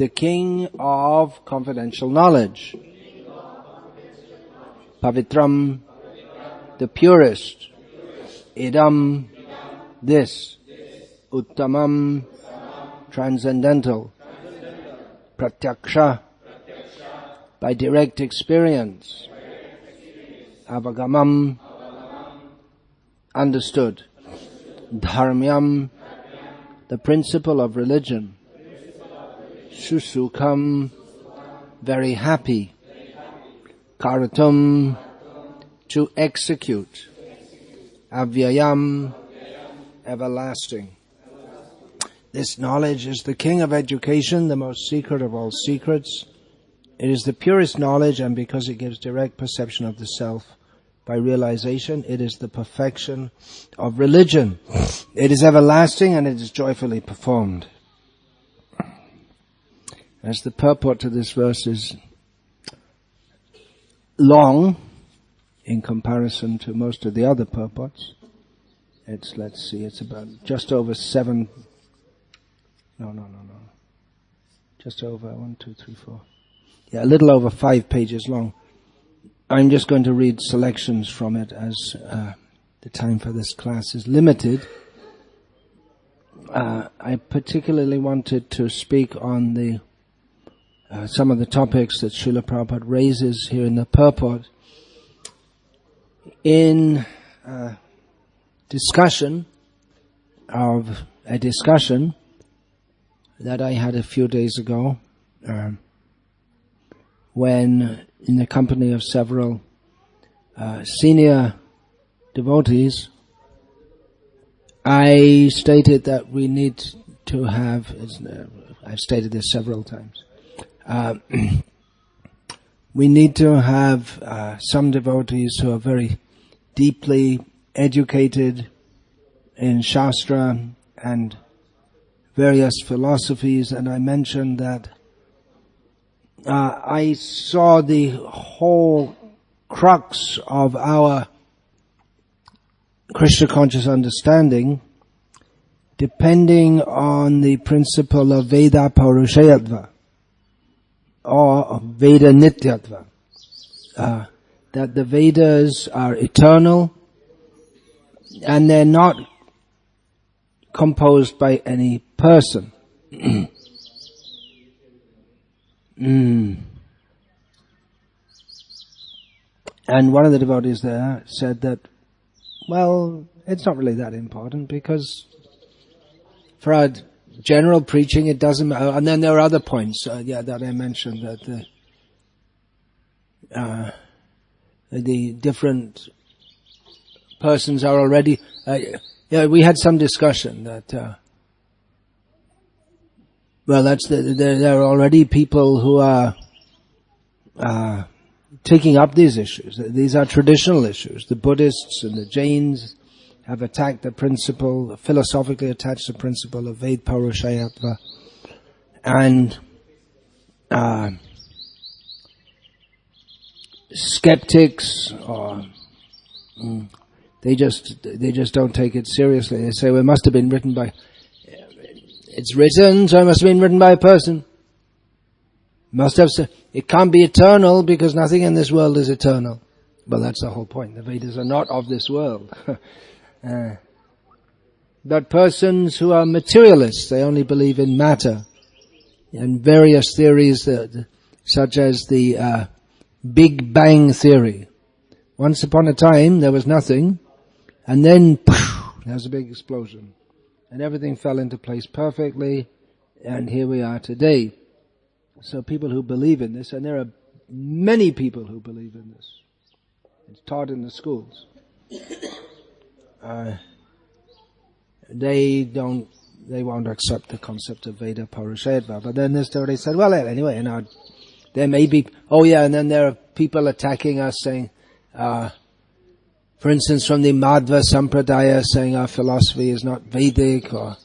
the king of confidential knowledge. Pavitram, the purest. Idam, this. Uttamam, transcendental. Pratyaksha, by direct experience. Avagamam, understood. Dharmyam, the principle of religion. Susukham, very happy. Karatum, to execute. Avyayam, everlasting. This knowledge is the king of education, the most secret of all secrets. It is the purest knowledge, and because it gives direct perception of the self by realization, it is the perfection of religion. It is everlasting and it is joyfully performed. As the purport to this verse is long in comparison to most of the other purports, it's about just over just over 1, 2, 3, 4. A little over 5 pages long. I'm just going to read selections from it as the time for this class is limited. I particularly wanted to speak on the some of the topics that Srila Prabhupada raises here in the purport in a discussion that I had a few days ago when, in the company of several senior devotees, I stated that we need to have, I've stated this several times, we need to have some devotees who are very deeply educated in Shastra and various philosophies, and I mentioned that I saw the whole crux of our Krishna conscious understanding depending on the principle of Veda Paurushayatva or Veda Nityatva. That the Vedas are eternal and they're not composed by any person. And one of the devotees there said that, well, it's not really that important because for our general preaching it doesn't matter. And then there are other points that I mentioned, that the different persons are already... we had some discussion that... there are already people who are taking up these issues. These are traditional issues. The Buddhists and the Jains have attacked the principle, philosophically attached the principle of Ved Paurushayatva. And skeptics, or they just don't take it seriously. They say, well, it must have been written by... It's written, so it must have been written by a person. It can't be eternal because nothing in this world is eternal. Well, that's the whole point. The Vedas are not of this world. But persons who are materialists, they only believe in matter. And various theories such as the Big Bang theory. Once upon a time there was nothing, and then there was a big explosion. And everything fell into place perfectly, and here we are today. So people who believe in this, and there are many people who believe in this. It's taught in the schools. They won't accept the concept of Veda Paurushayatva. But then this devotee said, well, anyway, there may be, and then there are people attacking us saying, for instance, from the Madhva Sampradaya saying our philosophy is not Vedic, or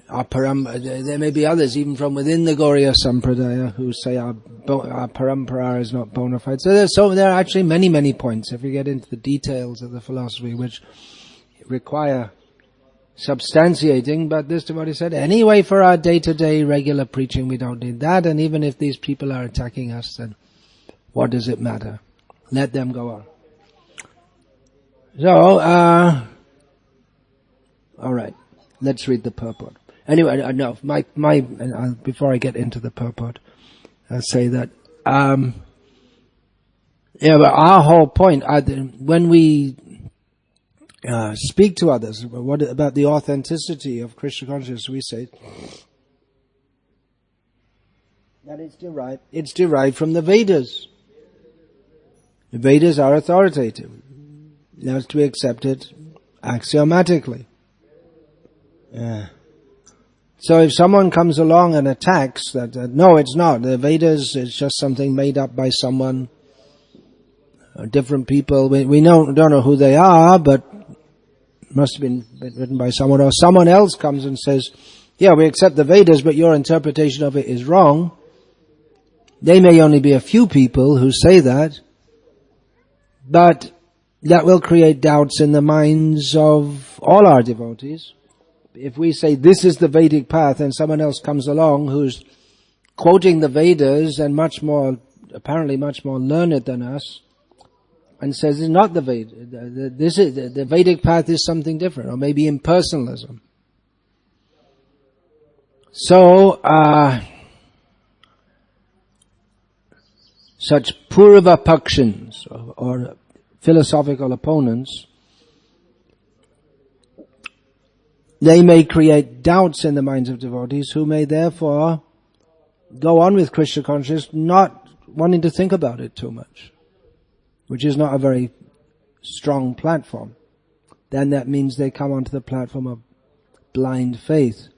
there may be others even from within the Gauriya Sampradaya who say our parampara is not bona fide. So there are actually many, many points if you get into the details of the philosophy which require substantiating, but this devotee said, anyway, for our day-to-day regular preaching, we don't need that, and even if these people are attacking us, then what does it matter? Let them go on. So, alright, let's read the purport. Anyway, no, before I get into the purport, I'll say that, but our whole point, when we speak to others, what about the authenticity of Krishna consciousness, we say that it's derived from the Vedas. The Vedas are authoritative. That's to be accepted axiomatically. Yeah. So if someone comes along and attacks that, no, it's not. The Vedas is just something made up by someone, different people. We don't know who they are, but must have been written by someone. Or someone else comes and says, yeah, we accept the Vedas, but your interpretation of it is wrong. They may only be a few people who say that, but that will create doubts in the minds of all our devotees. If we say this is the Vedic path and someone else comes along who's quoting the Vedas and apparently much more learned than us, and says it's not the Veda, the Vedic path is something different, or maybe impersonalism. So, such Purva Pakshins, or philosophical opponents, they may create doubts in the minds of devotees who may therefore go on with Krishna consciousness not wanting to think about it too much, which is not a very strong platform. Then that means they come onto the platform of blind faith.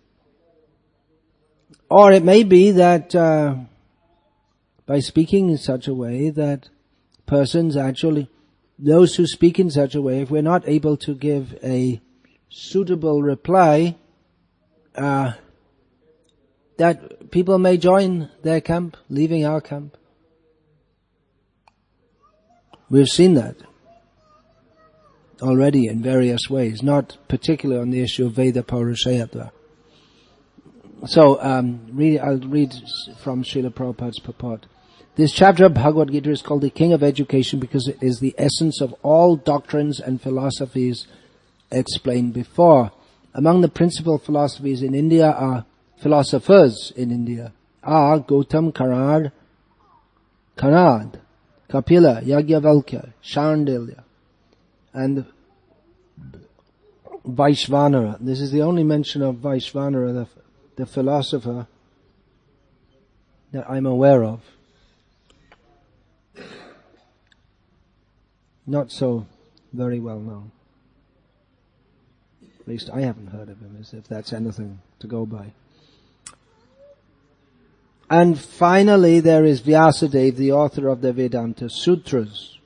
Or it may be that by speaking in such a way that those who speak in such a way, if we're not able to give a suitable reply, that people may join their camp, leaving our camp. We've seen that already in various ways, not particularly on the issue of Veda Paurushayatva. So, I'll read from Srila Prabhupada's purport. This chapter of Bhagavad Gita is called the King of Education because it is the essence of all doctrines and philosophies explained before. Among the principal philosophers in India are Gautam, Kanad, Kapila, Yajnavalkya, Shandilya, and Vaishvanara. This is the only mention of Vaishvanara, the philosopher, that I'm aware of. Not so very well known. At least I haven't heard of him, as if that's anything to go by. And finally there is Vyasadeva, the author of the Vedanta Sutras.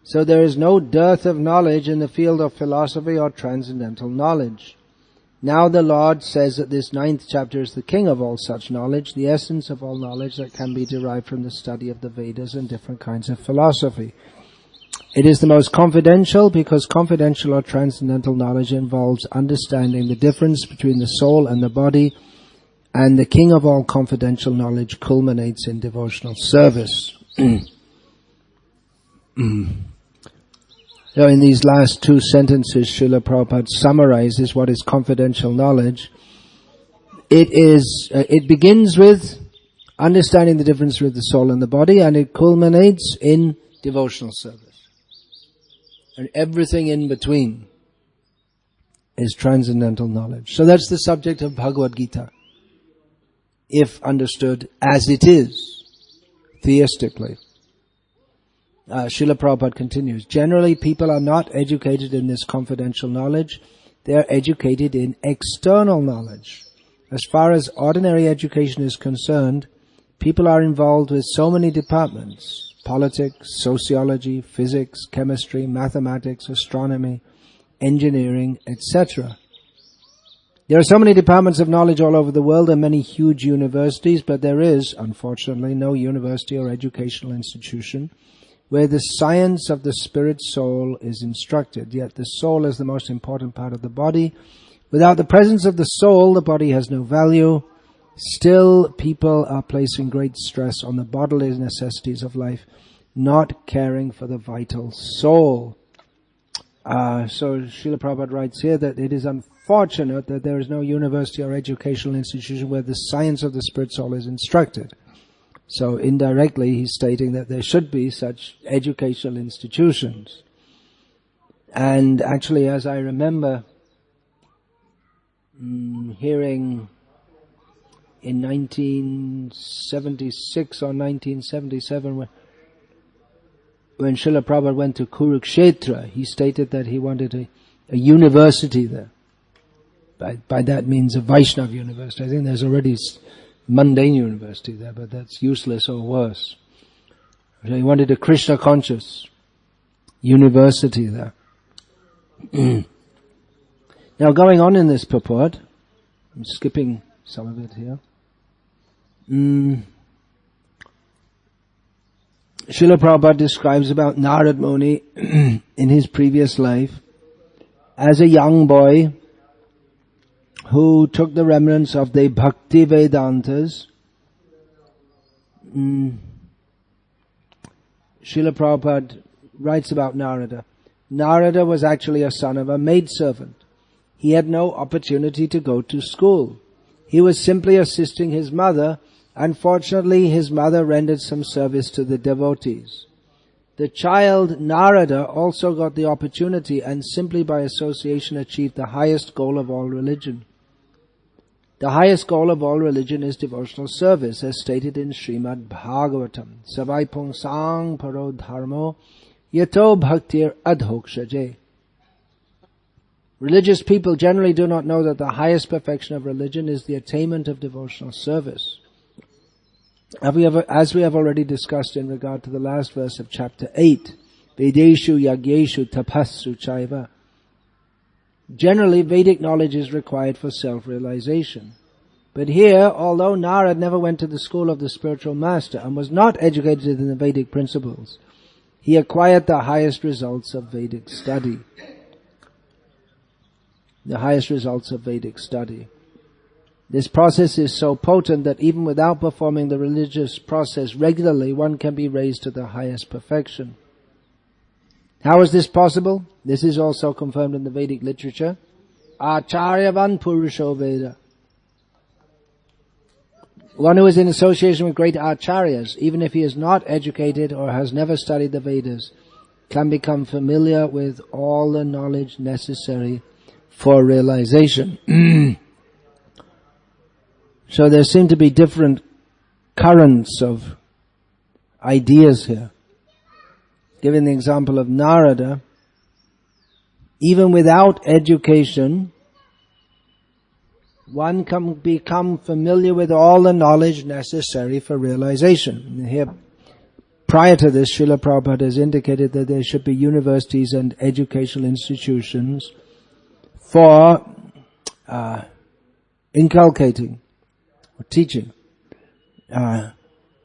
So there is no dearth of knowledge in the field of philosophy or transcendental knowledge. Now the Lord says that this 9th chapter is the king of all such knowledge, the essence of all knowledge that can be derived from the study of the Vedas and different kinds of philosophy. It is the most confidential because confidential or transcendental knowledge involves understanding the difference between the soul and the body, and the king of all confidential knowledge culminates in devotional service. So in these last 2 sentences, Srila Prabhupada summarizes what is confidential knowledge. It begins with understanding the difference with the soul and the body, and it culminates in devotional service. And everything in between is transcendental knowledge. So that's the subject of Bhagavad Gita, if understood as it is, theistically. Srila Prabhupada continues, generally people are not educated in this confidential knowledge, they are educated in external knowledge. As far as ordinary education is concerned, people are involved with so many departments: politics, sociology, physics, chemistry, mathematics, astronomy, engineering, etc. There are so many departments of knowledge all over the world and many huge universities, but there is, unfortunately, no university or educational institution where the science of the spirit soul is instructed. Yet the soul is the most important part of the body. Without the presence of the soul, the body has no value. Still, people are placing great stress on the bodily necessities of life, not caring for the vital soul. So Srila Prabhupada writes here that it is unfortunate that there is no university or educational institution where the science of the spirit soul is instructed. So indirectly he's stating that there should be such educational institutions. And actually, as I remember hearing in 1976 or 1977 when Srila Prabhupada went to Kurukshetra, he stated that he wanted a university there. By that means a Vaishnava university. I think there's already mundane university there, but that's useless or worse. So he wanted a Krishna conscious university there. Now going on in this purport, I'm skipping some of it here. Srila Prabhupada describes about Narad Muni in his previous life as a young boy who took the remnants of the Bhakti Vedantas. Srila Prabhupada writes about Narada. Narada was actually a son of a maidservant. He had no opportunity to go to school. He was simply assisting his mother. Unfortunately, his mother rendered some service to the devotees. The child Narada also got the opportunity and simply by association achieved the highest goal of all religion. The highest goal of all religion is devotional service, as stated in Srimad Bhagavatam. Savai pungsang paro dharmo yato bhaktir adhokshaje. Religious people generally do not know that the highest perfection of religion is the attainment of devotional service. As we have already discussed in regard to the last verse of chapter 8, Vedeshu yagyeshu tapassu chaiva. Generally, Vedic knowledge is required for self-realization. But here, although Narad never went to the school of the spiritual master and was not educated in the Vedic principles, he acquired the highest results of Vedic study. The highest results of Vedic study. This process is so potent that even without performing the religious process regularly, one can be raised to the highest perfection. How is this possible? This is also confirmed in the Vedic literature. Acharyavan Purusho Veda. One who is in association with great acharyas, even if he is not educated or has never studied the Vedas, can become familiar with all the knowledge necessary for realization. So there seem to be different currents of ideas here. Given the example of Narada, even without education, one can become familiar with all the knowledge necessary for realization. And here, prior to this, Srila Prabhupada has indicated that there should be universities and educational institutions for inculcating or teaching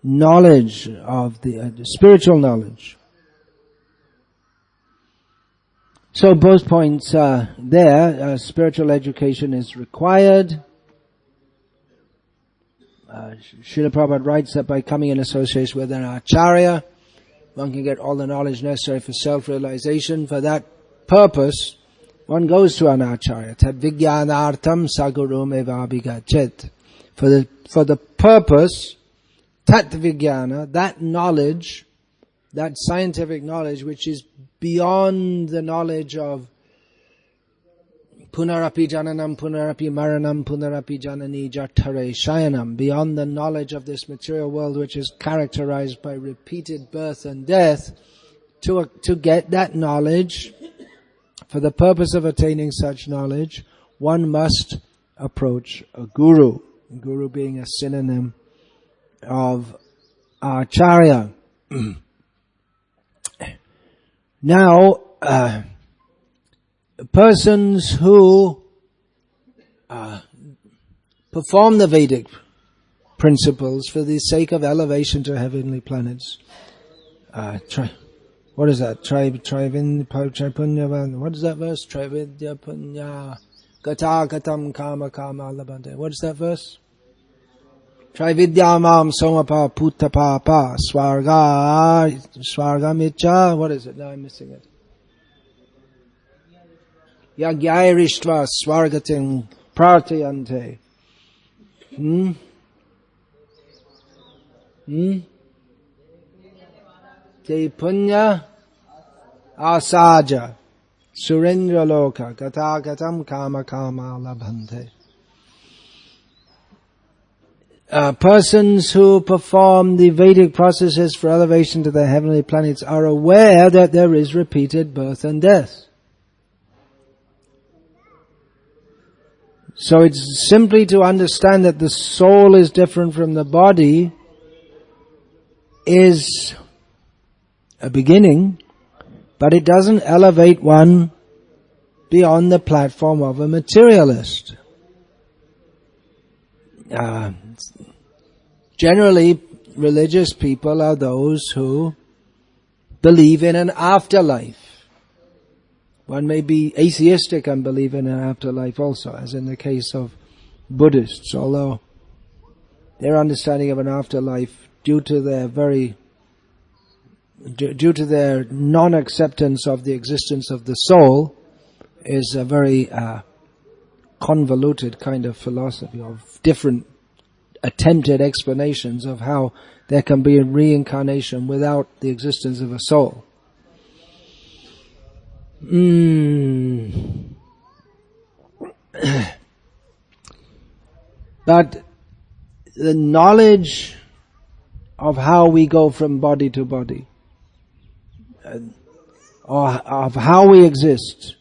knowledge of the spiritual knowledge. So both points are there. Spiritual education is required. Srila Prabhupada writes that by coming in association with an acharya, one can get all the knowledge necessary for self-realization. For that purpose, one goes to an acharya. Tad vijnanartam sagurum evabhigachet. For the purpose, tat vijnana, that knowledge, that scientific knowledge which is beyond the knowledge of punarapi jananam, punarapi maranam, punarapi janani jatare shayanam, beyond the knowledge of this material world which is characterized by repeated birth and death, to get that knowledge, for the purpose of attaining such knowledge, one must approach a guru. Guru being a synonym of acharya. Now, persons who perform the Vedic principles for the sake of elevation to heavenly planets What is that? Tripunya. What is that verse? Trividya punya gata gatam kama kama labante. What is that verse? Trividyamam somapa puttapapa swargamicha. What is it? Now I'm missing it. Yagyairištva swargatim prartayante. Te punya asaja surendra loka gata gatam kama kama labhante. Persons who perform the Vedic processes for elevation to the heavenly planets are aware that there is repeated birth and death. So it's simply to understand that the soul is different from the body is a beginning, but it doesn't elevate one beyond the platform of a materialist. Generally, religious people are those who believe in an afterlife. One may be atheistic and believe in an afterlife also, as in the case of Buddhists, although their understanding of an afterlife, due to their non-acceptance of the existence of the soul, is a very convoluted kind of philosophy of different attempted explanations of how there can be a reincarnation without the existence of a soul. But the knowledge of how we go from body to body, or of how we exist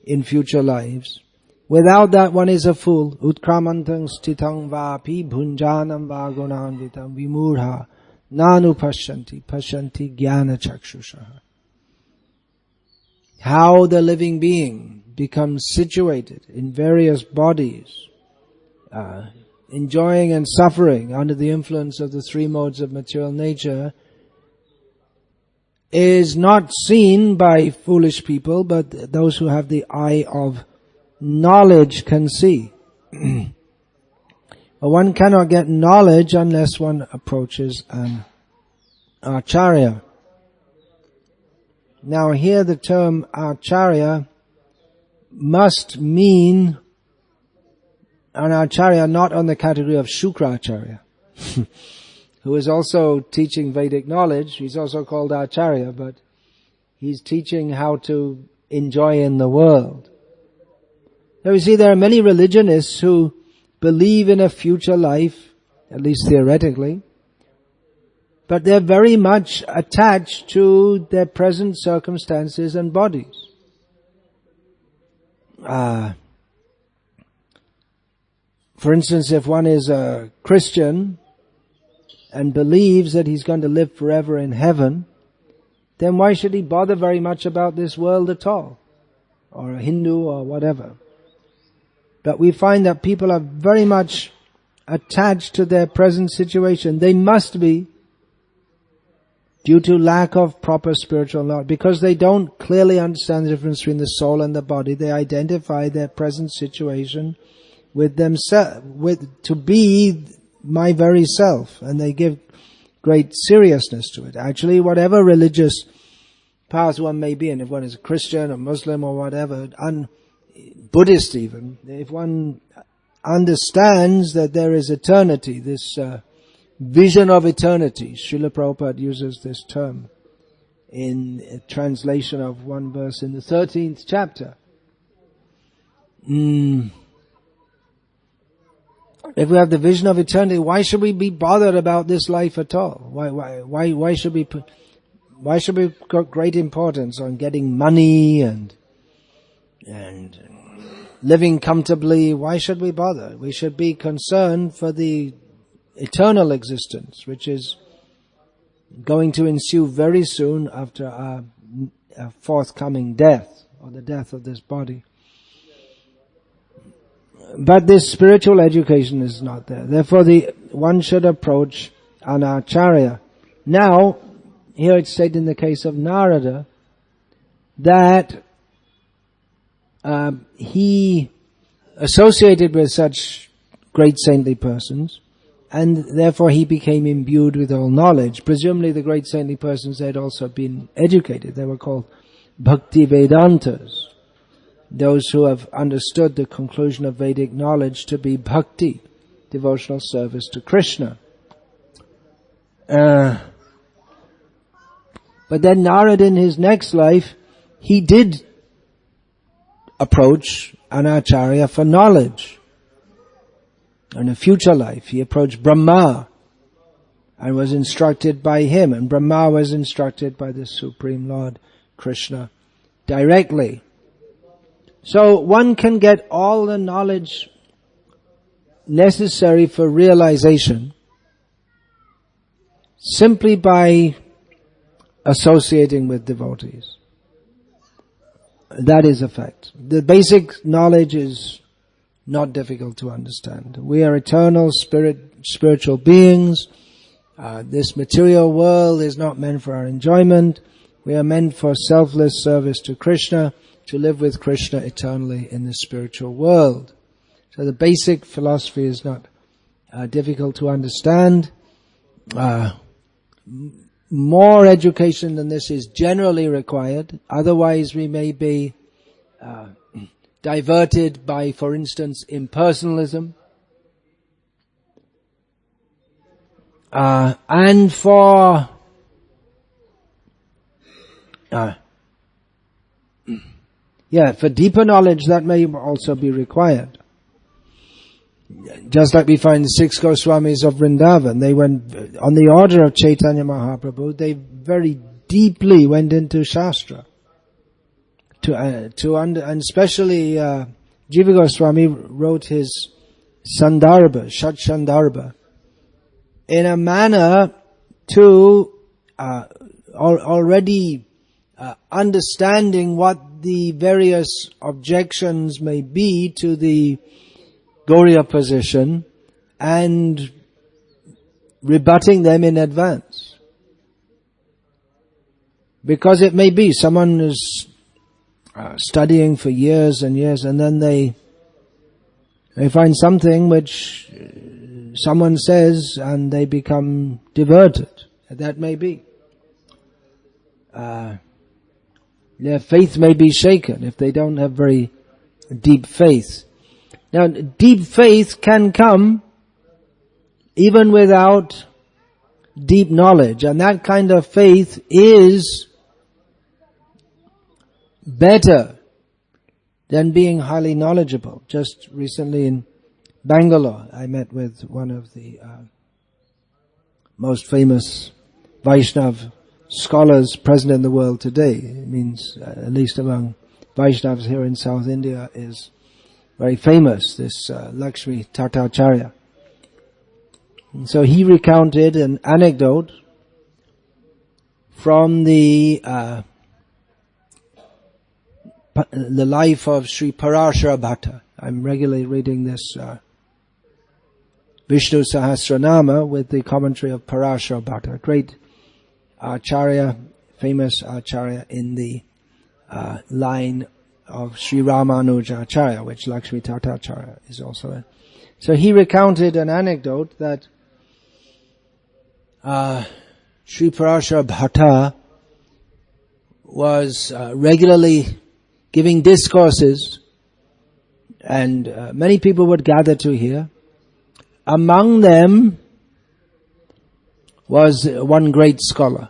in future lives, without that one is a fool. Utkramantang stitang vapi bhunjanam vagunanvitam vimurha nanu pashanti jnana chakshushaha. How the living being becomes situated in various bodies, enjoying and suffering under the influence of the three modes of material nature, is not seen by foolish people, but those who have the eye of knowledge can see. But one cannot get knowledge unless one approaches an acharya. Now here the term acharya must mean an acharya not on the category of Shukracharya, who is also teaching Vedic knowledge. He's also called acharya, but he's teaching how to enjoy in the world. Now you see, there are many religionists who believe in a future life, at least theoretically, but they're very much attached to their present circumstances and bodies. For instance, if one is a Christian and believes that he's going to live forever in heaven, then why should he bother very much about this world at all? Or a Hindu or whatever. But we find that people are very much attached to their present situation. They must be, due to lack of proper spiritual knowledge. Because they don't clearly understand the difference between the soul and the body, they identify their present situation with themselves, to be my very self, and they give great seriousness to it. Actually, whatever religious path one may be in, if one is a Christian or Muslim or whatever, Buddhist even, if one understands that there is eternity, this vision of eternity, Srila Prabhupada uses this term in a translation of one verse in the 13th chapter. If we have the vision of eternity, why should we be bothered about this life at all? Why should we put great importance on getting money and living comfortably? Why should we bother? We should be concerned for the eternal existence, which is going to ensue very soon after our forthcoming death, or the death of this body. But this spiritual education is not there. Therefore, one should approach an acharya. Now, here it's said in the case of Narada that he associated with such great saintly persons, and therefore he became imbued with all knowledge. Presumably the great saintly persons had also been educated. They were called Bhakti Vedantas, those who have understood the conclusion of Vedic knowledge to be bhakti, devotional service to Krishna. But then Narada in his next life, he did approach an acharya for knowledge. In a future life, he approached Brahma and was instructed by him, and Brahma was instructed by the Supreme Lord Krishna directly. So one can get all the knowledge necessary for realization simply by associating with devotees. That is a fact. The basic knowledge is not difficult to understand. We are eternal spiritual beings. This material world is not meant for our enjoyment. We are meant for selfless service to Krishna, to live with Krishna eternally in the spiritual world. So the basic philosophy is not difficult to understand. More education than this is generally required. Otherwise we may be diverted by, for instance, impersonalism. And for deeper knowledge that may also be required. Just like we find the 6 Goswamis of Vrindavan, they went on the order of Chaitanya Mahaprabhu. They very deeply went into Shastra, and especially Jiva Goswami wrote his Sandarbha, Shat Sandarbha, in a manner to already understanding what the various objections may be to the Gauriya position and rebutting them in advance. Because it may be someone is studying for years and years, and then they find something which someone says and they become diverted. That may be. Their faith may be shaken if they don't have very deep faith. Now, deep faith can come even without deep knowledge, and that kind of faith is better than being highly knowledgeable. Just recently in Bangalore, I met with one of the most famous Vaishnav scholars present in the world today. It means, at least among Vaishnavas here in South India, is very famous, this Lakshmi Tatacharya. And so he recounted an anecdote from the life of Sri Parashara Bhatta. I'm regularly reading this Vishnu Sahasranama with the commentary of Parashara Bhatta, great Acharya, famous Acharya in the line of Sri Ramanuja Acharya, which Lakshmi Tatacharya is also in. So he recounted an anecdote that Sri Parashara Bhatta was regularly giving discourses, and many people would gather to hear. Among them was one great scholar,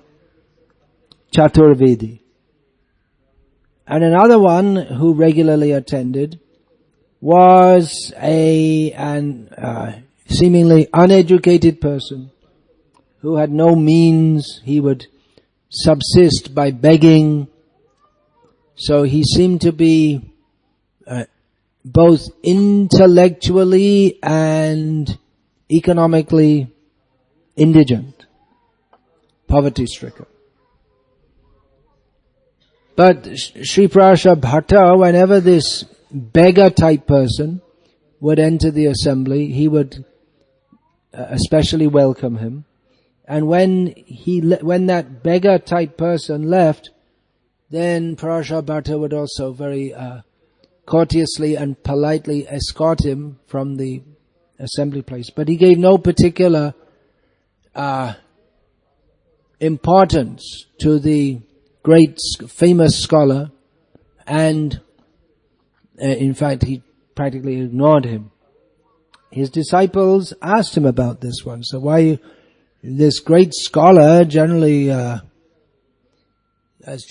Chaturvedi. And another one who regularly attended was an seemingly uneducated person who had no means. He would subsist by begging. So he seemed to be both intellectually and economically indigent, poverty-stricken. But Sri Parashara Bhatta, whenever this beggar-type person would enter the assembly, he would especially welcome him And when that beggar type person left, then Parashar Bhatta would also very courteously and politely escort him from the assembly place. But he gave no particular importance to the great famous scholar, and in fact he practically ignored him. His disciples asked him about this one. So why this great scholar, generally as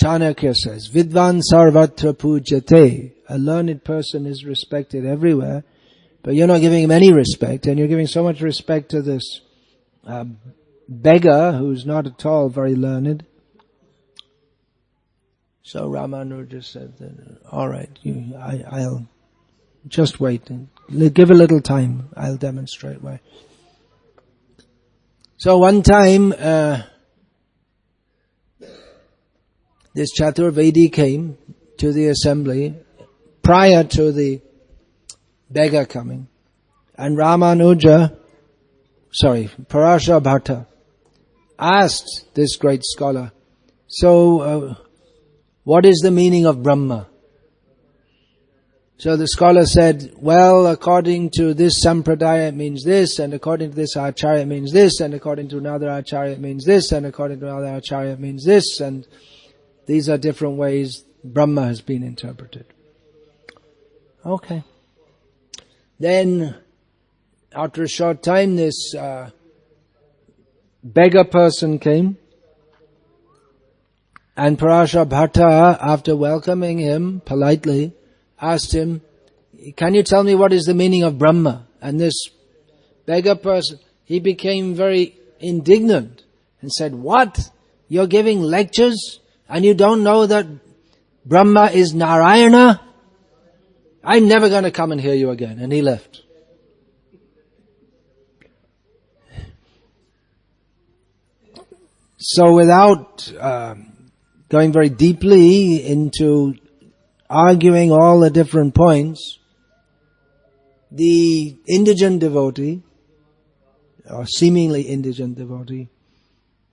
Chanakya says, Vidvan sarvatra pujyate, a learned person is respected everywhere, but you're not giving him any respect, and you're giving so much respect to this beggar who's not at all very learned. So Ramanuja said, all right, I'll just wait. Give a little time. I'll demonstrate why. So one time, this Chaturvedi came to the assembly prior to the beggar coming. And Parashar Bhatta asked this great scholar, so what is the meaning of Brahma? So the scholar said, well, according to this sampradaya it means this, and according to this acharya it means this, and according to another acharya it means this, and according to another acharya it means this, and these are different ways Brahma has been interpreted. Okay. Then, after a short time, this beggar person came, and Parashar Bhatta, after welcoming him politely, asked him, can you tell me what is the meaning of Brahma? And this beggar person, he became very indignant and said, what? You're giving lectures and you don't know that Brahma is Narayana? I'm never going to come and hear you again. And he left. So without going very deeply into arguing all the different points, the indigent devotee, or seemingly indigent devotee,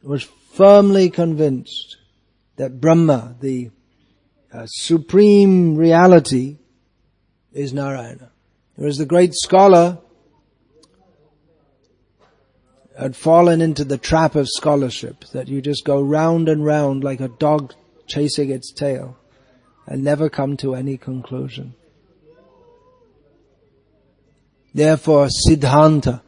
was firmly convinced that Brahma, the supreme reality, is Narayana. Whereas the great scholar had fallen into the trap of scholarship, that you just go round and round like a dog chasing its tail and never come to any conclusion. Therefore, Siddhanta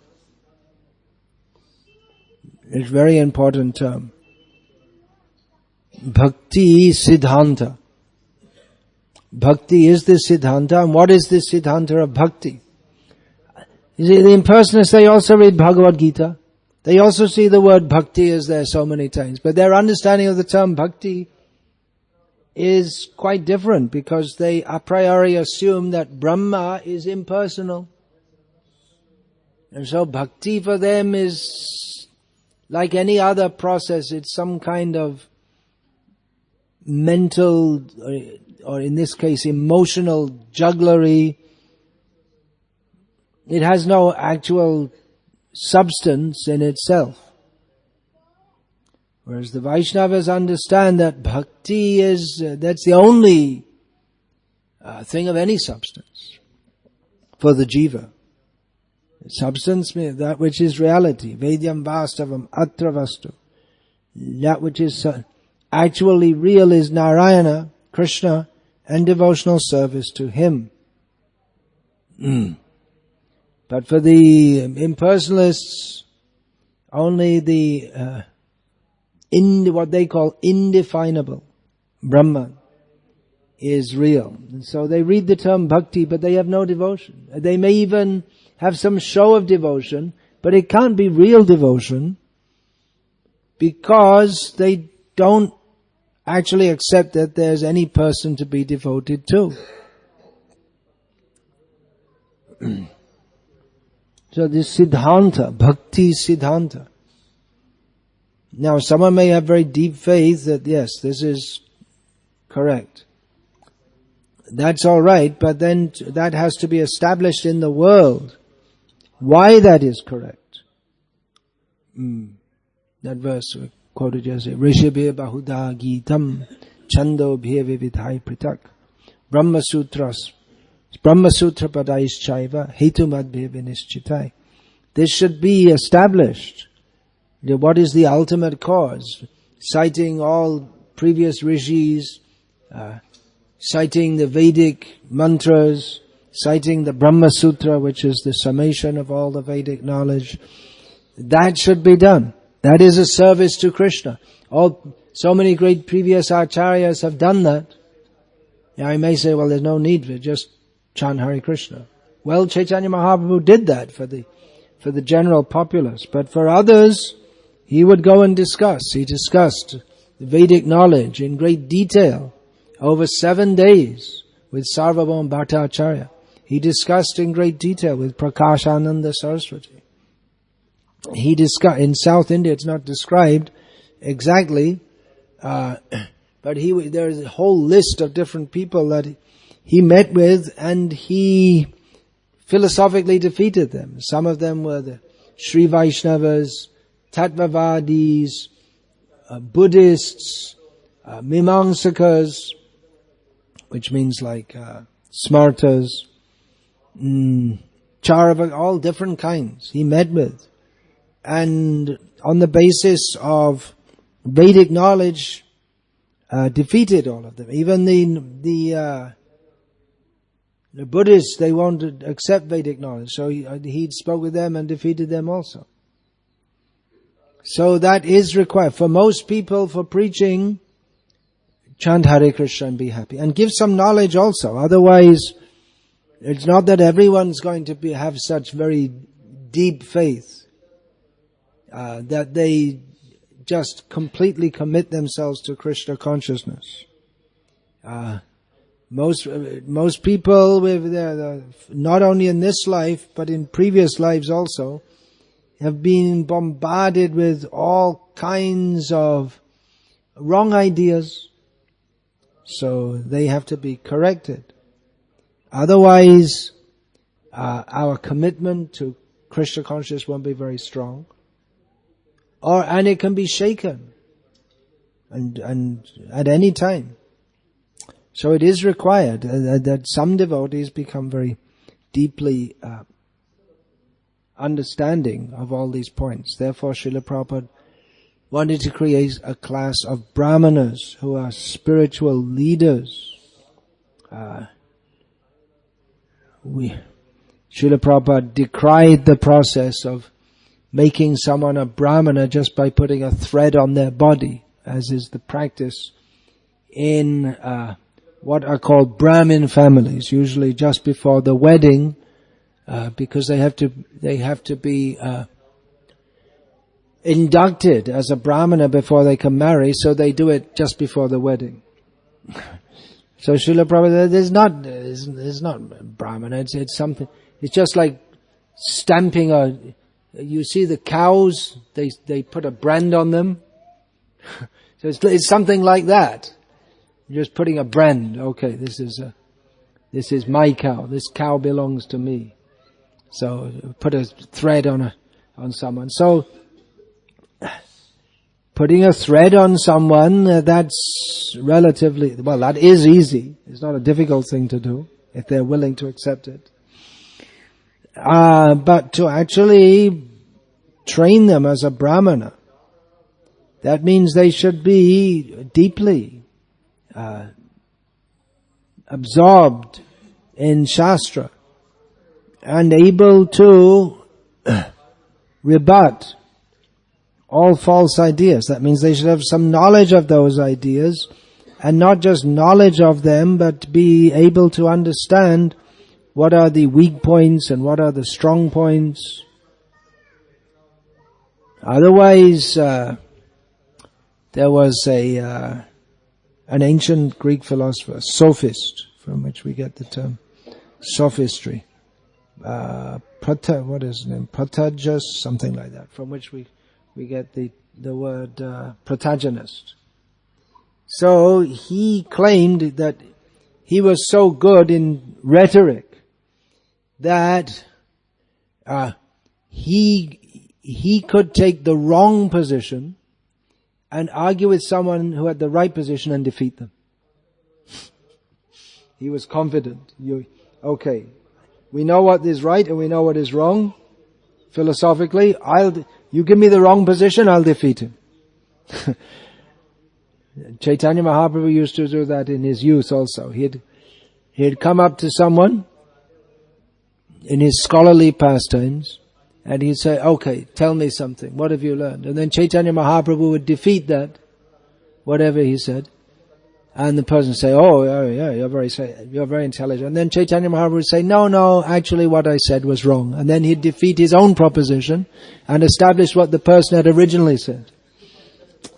is a very important term. Bhakti Siddhanta. Bhakti is the Siddhanta, and what is the Siddhanta of Bhakti? You see, the impersonalists, they also read Bhagavad Gita. They also see the word Bhakti is there so many times, but their understanding of the term Bhakti is quite different, because they a priori assume that Brahma is impersonal. And so Bhakti for them is like any other process. It's some kind of mental, or in this case emotional jugglery. It has no actual substance in itself. Whereas the Vaishnavas understand that Bhakti is, that's the only thing of any substance for the jiva. Substance means that which is reality. Vedyam vastavam atra vastu. That which is actually real is Narayana, Krishna, and devotional service to Him. But for the impersonalists, only the what they call indefinable Brahman is real. And so they read the term bhakti, but they have no devotion. They may even have some show of devotion, but it can't be real devotion, because they don't actually accept that there's any person to be devoted to. So this Siddhanta, Bhakti Siddhanta. Now someone may have very deep faith that yes, this is correct. That's all right, but then that has to be established in the world. Why that is correct. that verse we quoted yesterday. Rishibhe bahuda gitam chando bhe vividhai pritak Brahma Sutra padaischaiva hetumad bhe vinishchitai. This should be established. What is the ultimate cause? Citing all previous rishis, citing the Vedic mantras, citing the Brahma Sutra, which is the summation of all the Vedic knowledge. That should be done. That is a service to Krishna. So many great previous acharyas have done that. Now I may say, well, there's no need for just chant Hare Krishna. Well, Chaitanya Mahaprabhu did that for the general populace. But for others, he would go and discuss. He discussed the Vedic knowledge in great detail over 7 days with Sarvabhauma Bhattacharya. He discussed in great detail with Prakashananda Saraswati. He discussed, in South India it's not described exactly, but there is a whole list of different people that he met with and he philosophically defeated them. Some of them were the Sri Vaishnavas, Tattvavadis, Buddhists, Mimamsakas, which means like Smartas, Charava, all different kinds he met with. And on the basis of Vedic knowledge, defeated all of them. Even the Buddhists, they won't accept Vedic knowledge. So he spoke with them and defeated them also. So that is required. For most people, for preaching, chant Hare Krishna and be happy. And give some knowledge also. Otherwise, it's not that everyone's going to have such very deep faith that they just completely commit themselves to Krishna consciousness. Most people, not only in this life, but in previous lives also, have been bombarded with all kinds of wrong ideas. So they have to be corrected. Otherwise, our commitment to Krishna consciousness won't be very strong. And it can be shaken. And at any time. So it is required that some devotees become very deeply understanding of all these points. Therefore, Srila Prabhupada wanted to create a class of brahmanas who are spiritual leaders. Srila Prabhupada decried the process of making someone a brahmana just by putting a thread on their body, as is the practice in what are called Brahmin families, usually just before the wedding, because they have to be inducted as a brahmana before they can marry, so they do it just before the wedding. So Srila Prabhupada, there's not brahmana, it's something, it's just like stamping you see the cows, they put a brand on them. So it's something like that. You're just putting a brand. Okay, this is my cow. This cow belongs to me. So put a thread on someone. So putting a thread on someone, that's relatively, well, that is easy. It's not a difficult thing to do if they're willing to accept it. But to actually train them as a brahmana, that means they should be deeply absorbed in Shastra and able to rebut all false ideas. That means they should have some knowledge of those ideas, and not just knowledge of them, but be able to understand what are the weak points and what are the strong points. Otherwise, there was an ancient Greek philosopher, sophist, from which we get the term sophistry. What is his name? Protagus, something like that, from which we get the word protagonist. So he claimed that he was so good in rhetoric that he he could take the wrong position and argue with someone who had the right position and defeat them. He was confident. Okay, we know what is right and we know what is wrong. Philosophically, you give me the wrong position, I'll defeat him. Chaitanya Mahaprabhu used to do that in his youth also. He'd come up to someone in his scholarly pastimes and he'd say, okay, tell me something. What have you learned? And then Chaitanya Mahaprabhu would defeat that, whatever he said. And the person would say, oh yeah, you're very intelligent. And then Chaitanya Mahaprabhu would say, no, actually what I said was wrong. And then he'd defeat his own proposition and establish what the person had originally said.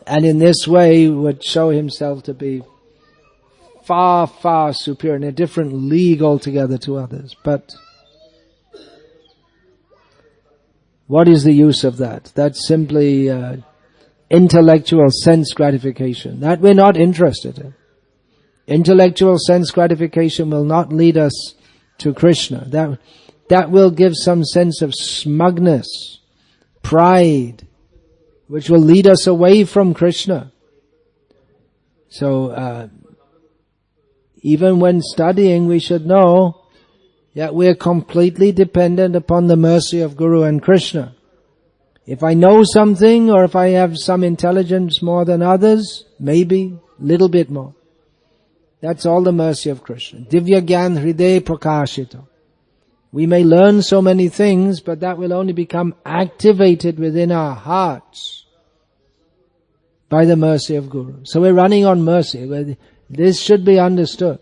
And in this way he would show himself to be far, far superior, in a different league altogether to others. But what is the use of that? That's simply intellectual sense gratification. That we're not interested in. Intellectual sense gratification will not lead us to Krishna. That will give some sense of smugness, pride, which will lead us away from Krishna. So, even when studying, we should know that we're completely dependent upon the mercy of Guru and Krishna. If I know something, or if I have some intelligence more than others, maybe a little bit more. That's all the mercy of Krishna. Divya Gyan Hriday Prakashito. We may learn so many things, but that will only become activated within our hearts by the mercy of Guru. So we're running on mercy. This should be understood.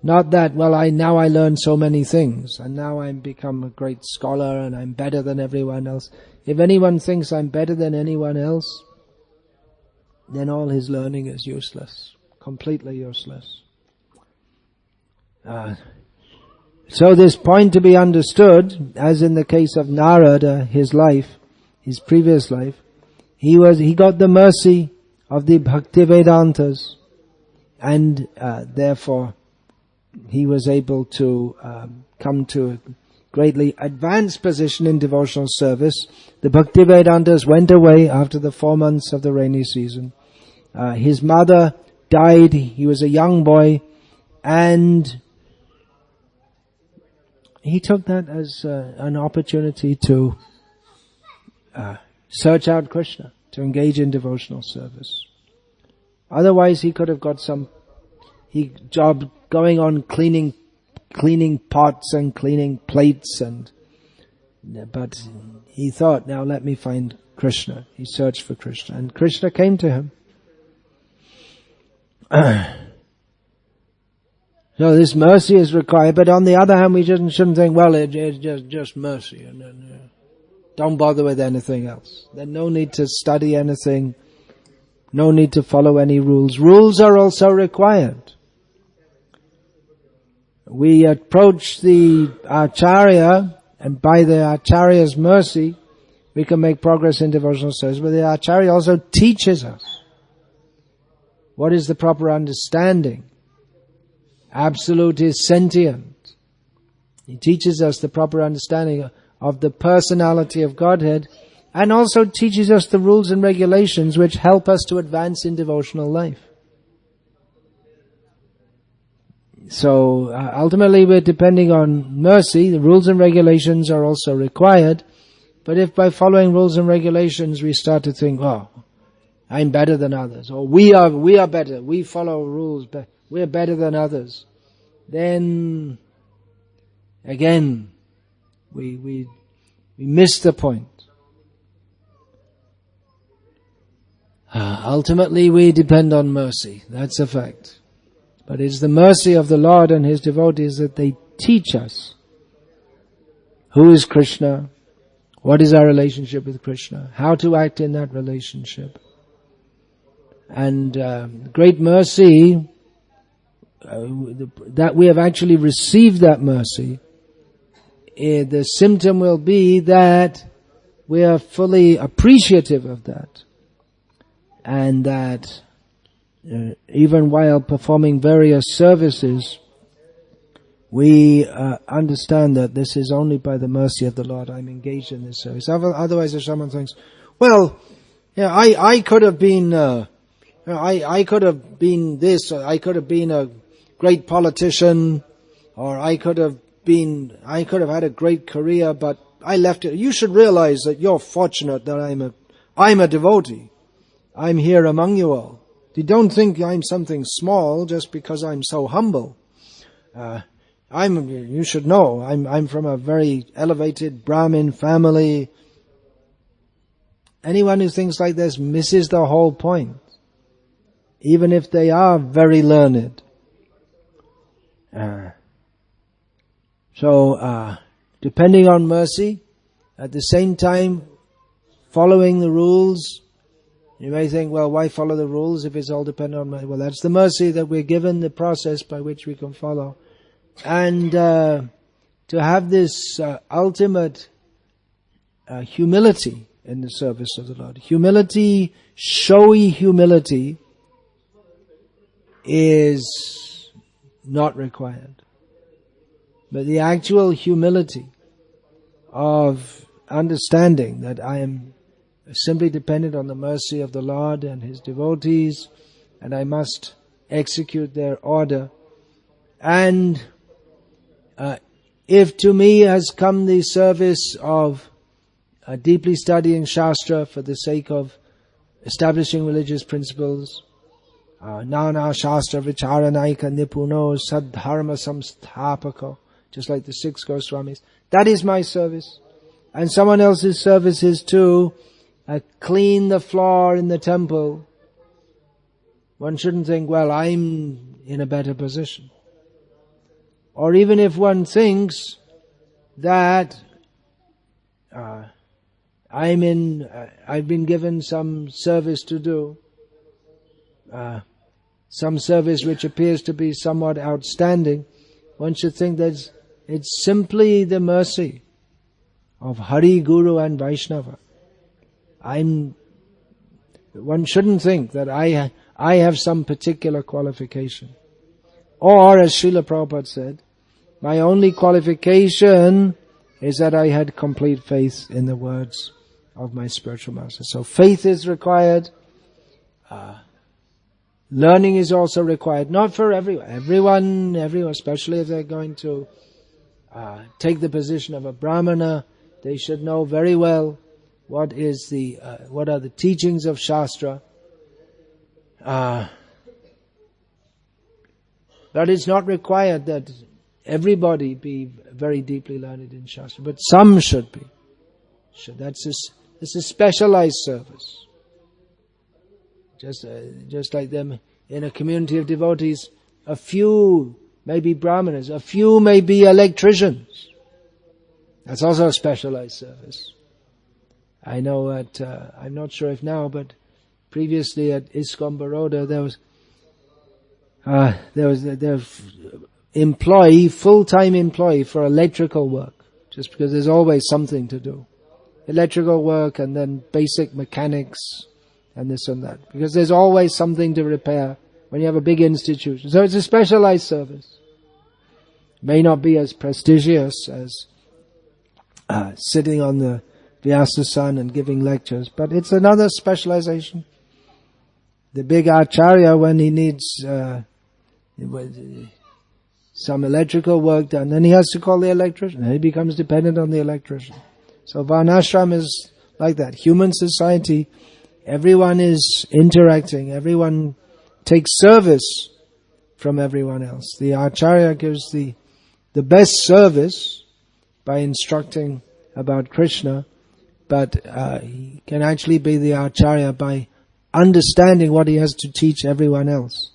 Not that, now I learn so many things, and now I've become a great scholar and I'm better than everyone else. If anyone thinks I'm better than anyone else, then all his learning is useless. Completely useless. So this point to be understood, as in the case of Narada, his previous life, he got the mercy of the Bhaktivedantas, and therefore he was able to come to a greatly advanced position in devotional service. The Bhaktivedantas went away after the 4 months of the rainy season. His mother died, he was a young boy, and he took that as an opportunity to search out Krishna, to engage in devotional service. Otherwise he could have got some job going on cleaning pots and cleaning plates, but he thought, now let me find Krishna. He searched for Krishna, and Krishna came to him. So this mercy is required, but on the other hand, we shouldn't think, it's just mercy, and then don't bother with anything else. Then no need to study anything, no need to follow any rules. Rules are also required. We approach the Acharya, and by the Acharya's mercy, we can make progress in devotional service. But the Acharya also teaches us what is the proper understanding. Absolute is sentient. He teaches us the proper understanding of the personality of Godhead, and also teaches us the rules and regulations which help us to advance in devotional life. So ultimately we're depending on mercy. The rules and regulations are also required. But if by following rules and regulations we start to think, I'm better than others, or we are better, we follow rules, but we're better than others, then again we miss the point. Ultimately we depend on mercy. That's a fact. But it's the mercy of the Lord and His devotees that they teach us who is Krishna, what is our relationship with Krishna, how to act in that relationship. And great mercy, that we have actually received that mercy, the symptom will be that we are fully appreciative of that, and that even while performing various services, we understand that this is only by the mercy of the Lord I'm engaged in this service. Otherwise, if someone thinks, well, yeah, I could have been, I could have been this, or I could have been a great politician, or I could have had a great career, but I left it. You should realize that you're fortunate that I'm a devotee. I'm here among you all. You don't think I'm something small just because I'm so humble. You should know, I'm from a very elevated Brahmin family. Anyone who thinks like this misses the whole point, even if they are very learned. So, depending on mercy, at the same time, following the rules. You may think, well, why follow the rules if it's all dependent on mercy? Well, that's the mercy that we're given, the process by which we can follow. And to have this ultimate humility in the service of the Lord. Humility, showy humility, is not required. But the actual humility of understanding that I am simply dependent on the mercy of the Lord and His devotees, and I must execute their order. And if to me has come the service of deeply studying Shastra for the sake of establishing religious principles, Nana Shastra Vicharanaika Nipuno Sadharma Samsthapako, just like the 6 Goswamis, that is my service. And someone else's service is to clean the floor in the temple. One shouldn't think, well, I'm in a better position. Or even if one thinks that I've been given some service to do, some service which appears to be somewhat outstanding, one should think that it's simply the mercy of Hari, Guru and Vaishnava. One shouldn't think that I have some particular qualification. Or, as Srila Prabhupada said, my only qualification is that I had complete faith in the words of my spiritual master. So faith is required. Learning is also required. Not for everyone, especially if they're going to take the position of a Brahmana, they should know very well what are the teachings of Shastra. But it's not required that everybody be very deeply learned in Shastra, but some should be. It's a specialized service. Just like them in a community of devotees, a few may be brahmanas, a few may be electricians. That's also a specialized service. I know at, I'm not sure if now, but previously at ISKCON Baroda, there was full-time employee for electrical work, just because there's always something to do. Electrical work and then basic mechanics and this and that, because there's always something to repair when you have a big institution. So it's a specialized service. May not be as prestigious as sitting on the Vyasa-san and giving lectures, but it's another specialization. The big acharya, when he needs some electrical work done, then he has to call the electrician, and he becomes dependent on the electrician. So Varnashram is like that. Human society, everyone is interacting, everyone takes service from everyone else. The acharya gives the best service by instructing about Krishna, but he can actually be the acharya by understanding what he has to teach everyone else.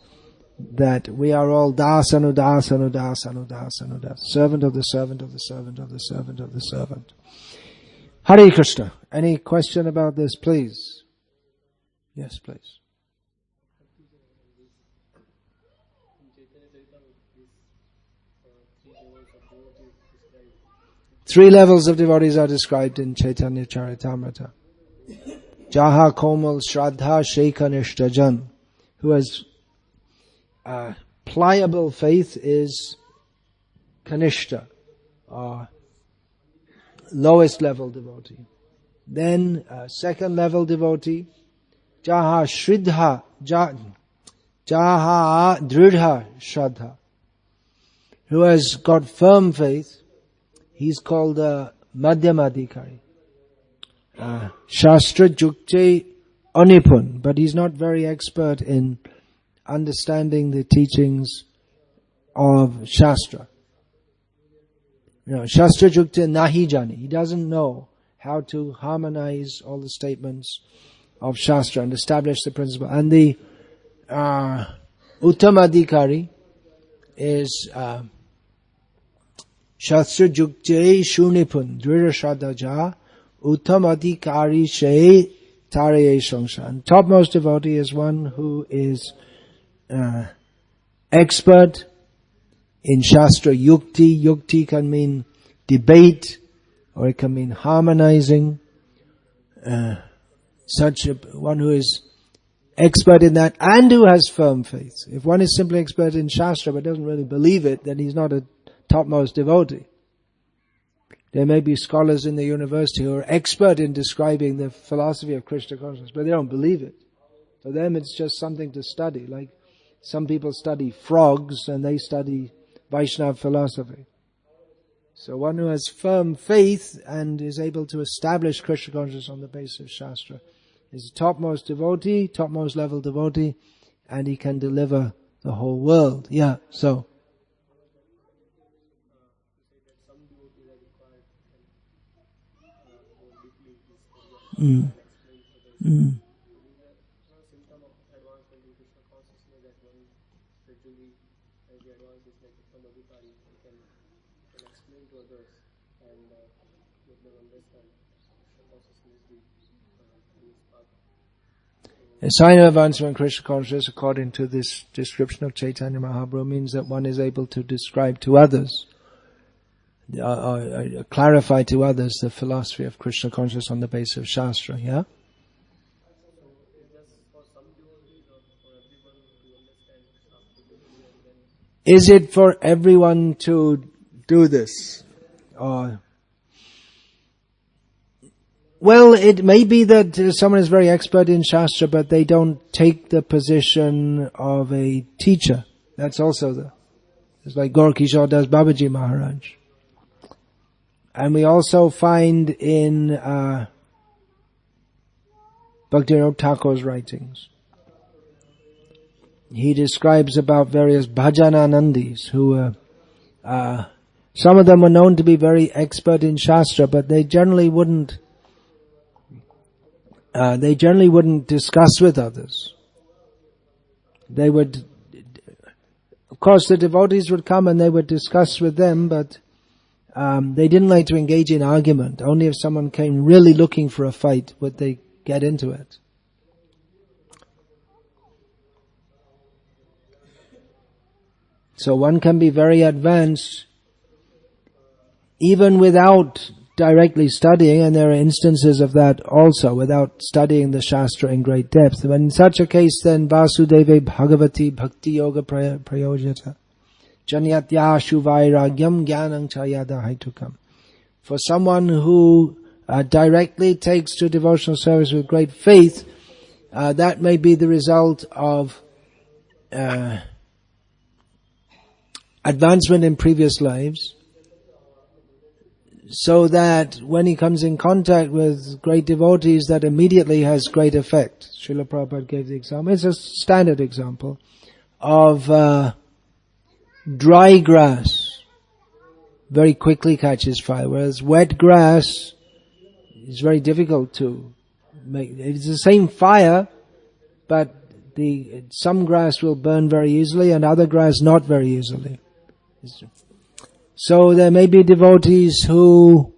That we are all dasanu, dasanu, dasanu, dasanu, dasanu, servant of the servant of the servant of the servant of the servant. Hare Krishna. Any question about this, please? Yes, please. 3 levels of devotees are described in Chaitanya Charitamrita. Jaha Komal Shraddha Shekha Nishtajan, who has pliable faith, is Kanishta, or lowest level devotee. Then second level devotee, Jaha Shridha, Jaha Dridha Shraddha, who has got firm faith. He's called a Madhyamadikari. Shastra Jukte Anipun, but he's not very expert in understanding the teachings of Shastra. Shastra Jukte Nahi Jani. He doesn't know how to harmonize all the statements of Shastra and establish the principle. And the Uttamadikari is Shastra Jukte Shunipun Dhrita Shraddha Uttamadikari She Taraye Sangsha. And topmost devotee is one who is expert in Shastra Yukti. Yukti can mean debate, or it can mean harmonizing. Such one who is expert in that and who has firm faith. If one is simply expert in Shastra but doesn't really believe it, then he's not a topmost devotee. There may be scholars in the university who are expert in describing the philosophy of Krishna consciousness, but they don't believe it. For them it's just something to study. Like some people study frogs and they study Vaishnava philosophy. So one who has firm faith and is able to establish Krishna consciousness on the basis of Shastra is a topmost devotee, topmost level devotee, and he can deliver the whole world. Yeah, so. A sign of advancement in Krishna consciousness, according to this description of Chaitanya Mahaprabhu, means that one is able to describe to others, clarify to others the philosophy of Krishna consciousness on the basis of Shastra, yeah? Is it for everyone to do this? Well, it may be that someone is very expert in Shastra, but they don't take the position of a teacher. That's also it's like Gaur Kishore Das Babaji Maharaj. And we also find in Bhaktivinoda Thakur's writings, he describes about various bhajananandis who some of them were known to be very expert in Shastra, but they generally wouldn't discuss with others. They would, of course the devotees would come and they would discuss with them, but they didn't like to engage in argument. Only if someone came really looking for a fight would they get into it. So one can be very advanced even without directly studying, and there are instances of that also, without studying the Shastra in great depth. But in such a case, then Vasudeve Bhagavati Bhakti Yoga Prayojata Janyatyashu Vairagyam Jnanam Chayada Haitukam. For someone who directly takes to devotional service with great faith, that may be the result of advancement in previous lives, so that when he comes in contact with great devotees, that immediately has great effect. Srila Prabhupada gave the example. It's a standard example of dry grass very quickly catches fire, whereas wet grass is very difficult to make. It's the same fire, but some grass will burn very easily and other grass not very easily. So there may be devotees who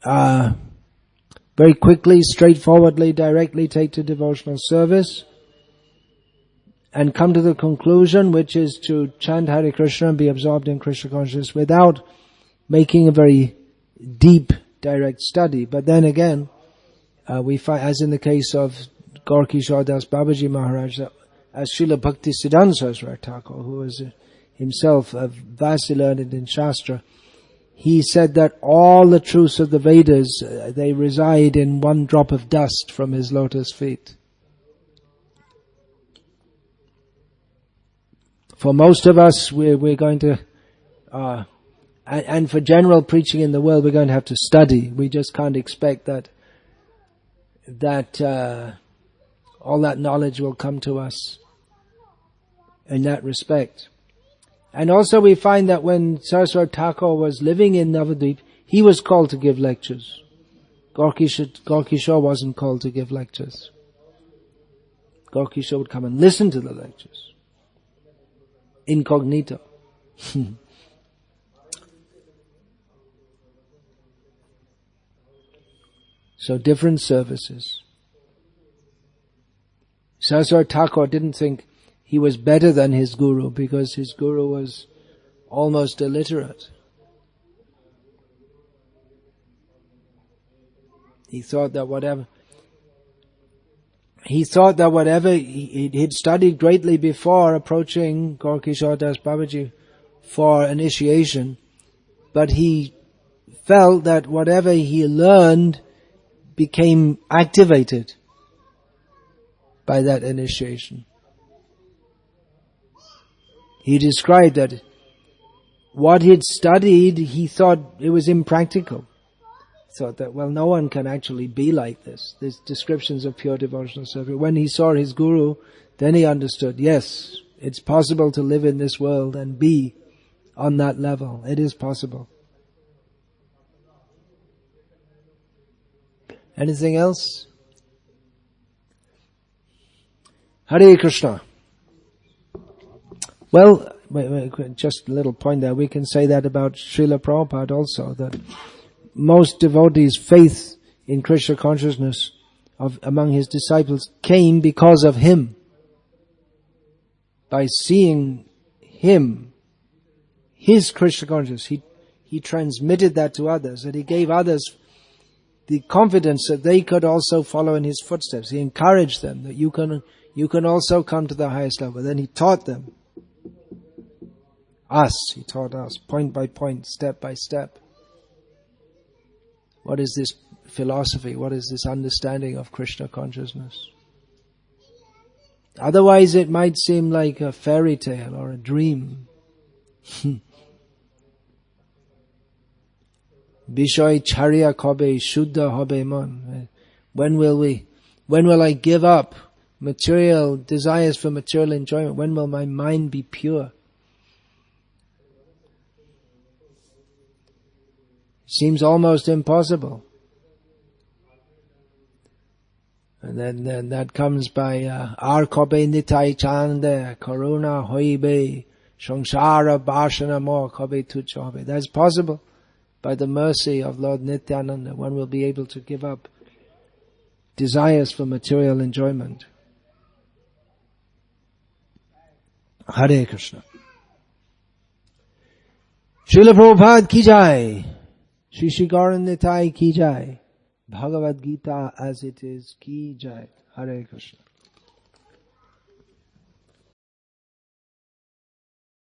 very quickly, straightforwardly, directly take to devotional service and come to the conclusion, which is to chant Hare Krishna and be absorbed in Krishna consciousness without making a very deep, direct study. But then again, we find, as in the case of Gaur Kishore Das Babaji Maharaj, as Srila Bhakti Siddhanta Saraswati Thakur, who was himself vastly learned in Shastra, he said that all the truths of the Vedas, they reside in one drop of dust from his lotus feet. For most of us, we're going to, and for general preaching in the world, we're going to have to study. We just can't expect that all that knowledge will come to us in that respect. And also we find that when Saraswati Thakur was living in Navadvip, he was called to give lectures. Gorkishore wasn't called to give lectures. Gorkishore would come and listen to the lectures. Incognito. So different services. Saraswati Thakur didn't think he was better than his guru because his guru was almost illiterate. He thought that whatever he'd studied greatly before approaching Gorkishore Das Babaji for initiation, but he felt that whatever he learned became activated by that initiation. He described that what he'd studied, he thought it was impractical. He thought that, well, no one can actually be like this. There's descriptions of pure devotional service. When he saw his guru, then he understood, yes, it's possible to live in this world and be on that level. It is possible. Anything else? Hare Krishna. Well, just a little point there. We can say that about Srila Prabhupada also, that most devotees' faith in Krishna consciousness among his disciples came because of him. By seeing him, his Krishna consciousness, he transmitted that to others, and he gave others the confidence that they could also follow in his footsteps. He encouraged them that you can also come to the highest level. Then he taught them. He taught us, point by point, step by step. What is this philosophy? What is this understanding of Krishna consciousness? Otherwise it might seem like a fairy tale or a dream. Bishoy charya kobe shuddha hobe mon. When will I give up material desires for material enjoyment? When will my mind be pure? Seems almost impossible. And then that comes by ar kobe nitai chande karuna hoibe samsara bashana mo kobe tucha hobe. That's possible. By the mercy of Lord Nityananda, one will be able to give up desires for material enjoyment. Hare Krishna. Srila Prabhupada ki jai. Shri Shri Gaura Nitai ki jai. Bhagavad Gita as it is ki jai. Hare Krishna.